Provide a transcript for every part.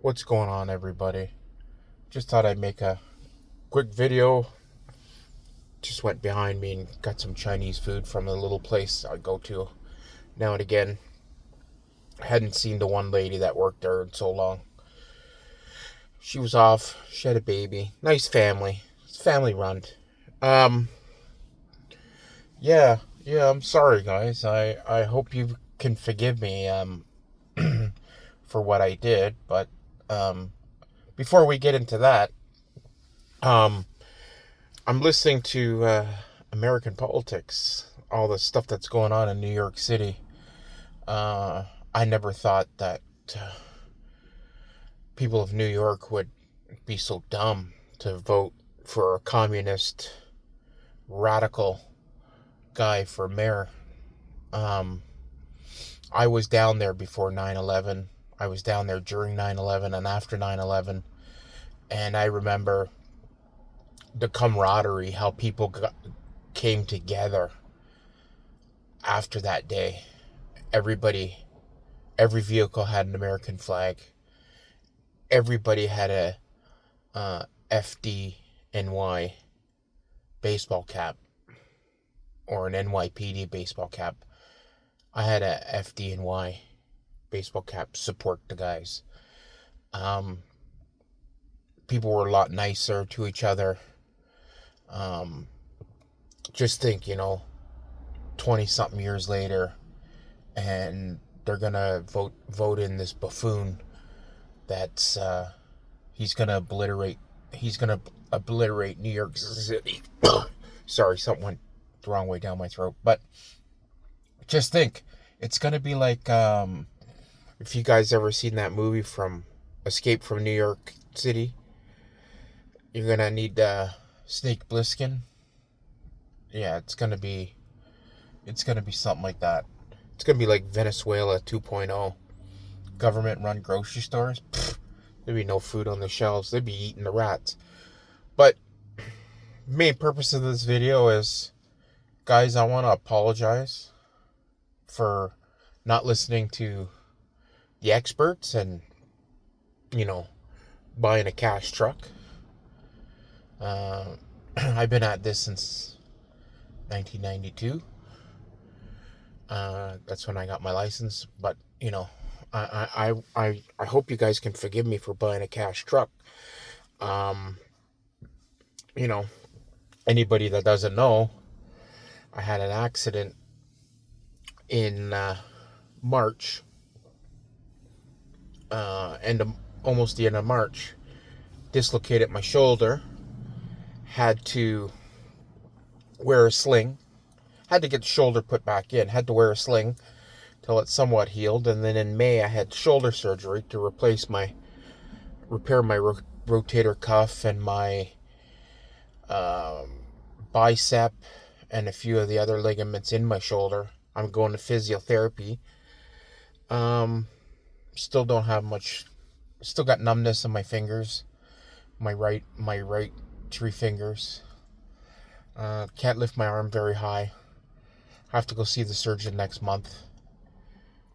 What's going on, everybody? Just thought I'd make a quick video. Just went behind me and got some Chinese food from a little place I go to now and again. I hadn't seen the one lady that worked there in so long. She was off. She had a baby. Nice family. It's family run. Um, yeah. I'm sorry, guys. I hope you can forgive me for what I did. But um, before we get into that, um, I'm listening to American politics, all the stuff that's going on in New York City. I never thought that people of New York would be so dumb to vote for a communist, radical guy for mayor. Um, I was down there before 9/11. I was down there during 9/11 and after 9/11. And I remember the camaraderie, how came together after that day. Every vehicle had an American flag. Everybody had a FDNY baseball cap or an NYPD baseball cap. I had a FDNY baseball cap. Support the guys. Um, People were a lot nicer to each other. Um, just think, 20 something years later, and they're gonna vote in this buffoon that's he's gonna obliterate New York City. Sorry, something went the wrong way down my throat. But just think, it's gonna be like if you guys ever seen that movie from Escape from New York City, you're gonna need Snake Plissken. Yeah, it's gonna be something like that. It's gonna be like Venezuela 2.0. Government run grocery stores. Pfft, there'd be no food on the shelves. They'd be eating the rats. But main purpose of this video is, guys, I want to apologize for not listening to the experts and, you know, buying a cash truck. I've been at this since 1992. That's when I got my license. But, I hope you guys can forgive me for buying a cash truck. Um, you know, Anybody that doesn't know, I had an accident in March, almost the end of March. Dislocated my shoulder. Had to wear a sling. Had to get the shoulder put back in. Had to wear a sling till it somewhat healed. And then in May, I had shoulder surgery to repair my rotator cuff and my bicep and a few of the other ligaments in my shoulder. I'm going to physiotherapy. Still don't have much. Still got numbness in my fingers. My right three fingers. Can't lift my arm very high. Have to go see the surgeon next month.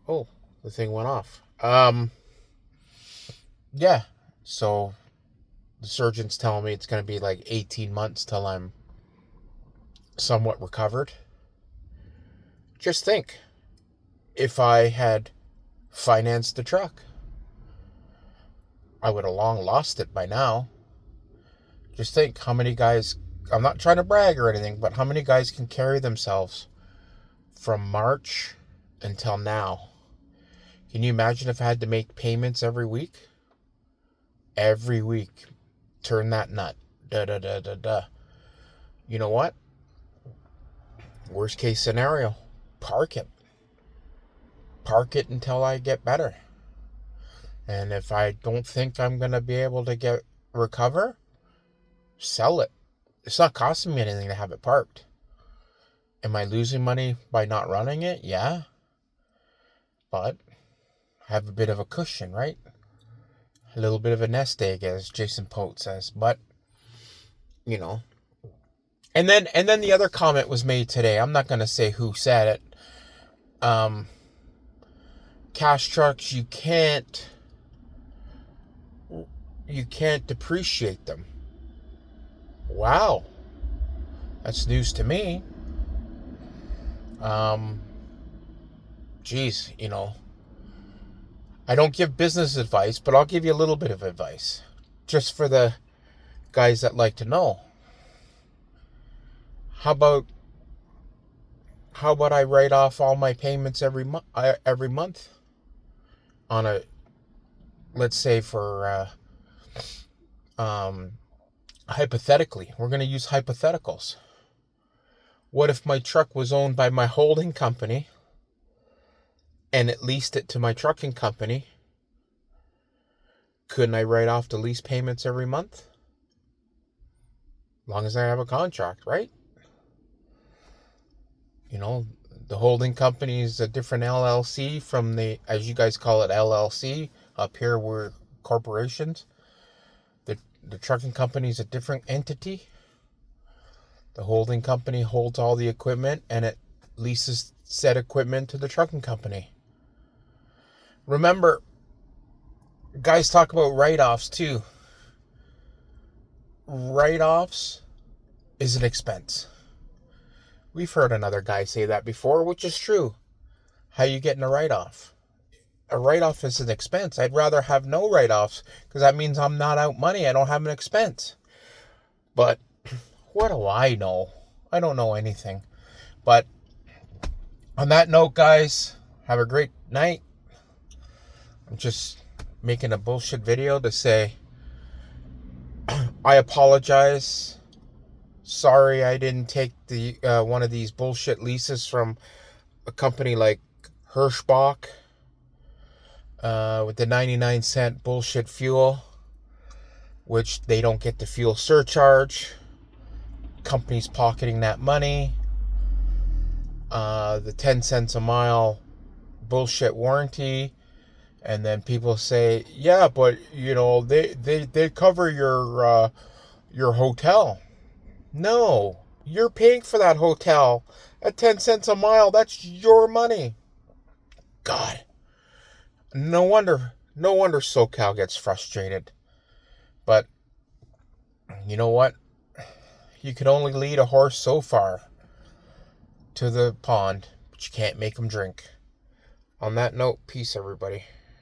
Oh, the thing went off. Yeah. So the surgeon's telling me it's going to be like 18 months till I'm somewhat recovered. Just think, if I had financed the truck, I would have long lost it by now. Just think how many guys, I'm not trying to brag or anything, but how many guys can carry themselves from March until now? Can you imagine if I had to make payments every week? Every week. Turn that nut. You know what? Worst case scenario, park it. Park it until I get better. And if I don't think I'm going to be able to recover, sell it. It's not costing me anything to have it parked. Am I losing money by not running it? Yeah. But I have a bit of a cushion, right? A little bit of a nest egg, as Jason Pote says. But, And then the other comment was made today. I'm not going to say who said it. Cash trucks, you can't you can't depreciate them. Wow. That's news to me. Geez, I don't give business advice, but I'll give you a little bit of advice. Just for the guys that like to know. How about I write off all my payments every month on a, let's say for hypothetically, we're going to use hypotheticals. What if my truck was owned by my holding company and it leased it to my trucking company? Couldn't I write off the lease payments every month? As long as I have a contract, right? The holding company is a different LLC from the, as you guys call it, LLC. Up here, we're corporations. The trucking company is a different entity. The holding company holds all the equipment and it leases said equipment to the trucking company. Remember, guys talk about write-offs too. Write-offs is an expense. We've heard another guy say that before, which is true. How you getting a write-off? A write-off is an expense. I'd rather have no write-offs because that means I'm not out money. I don't have an expense. But what do I know? I don't know anything. But on that note, guys, have a great night. I'm just making a bullshit video to say I apologize. Sorry I didn't take the one of these bullshit leases from a company like Hirschbach with the 99-cent bullshit fuel, which they don't get the fuel surcharge. Company's pocketing that money. The 10 cents a mile bullshit warranty. And then people say, yeah, but they cover your hotel. No, you're paying for that hotel at 10 cents a mile. That's your money. God, no wonder SoCal gets frustrated. But you know what? You can only lead a horse so far to the pond, but you can't make him drink. On that note, peace, everybody.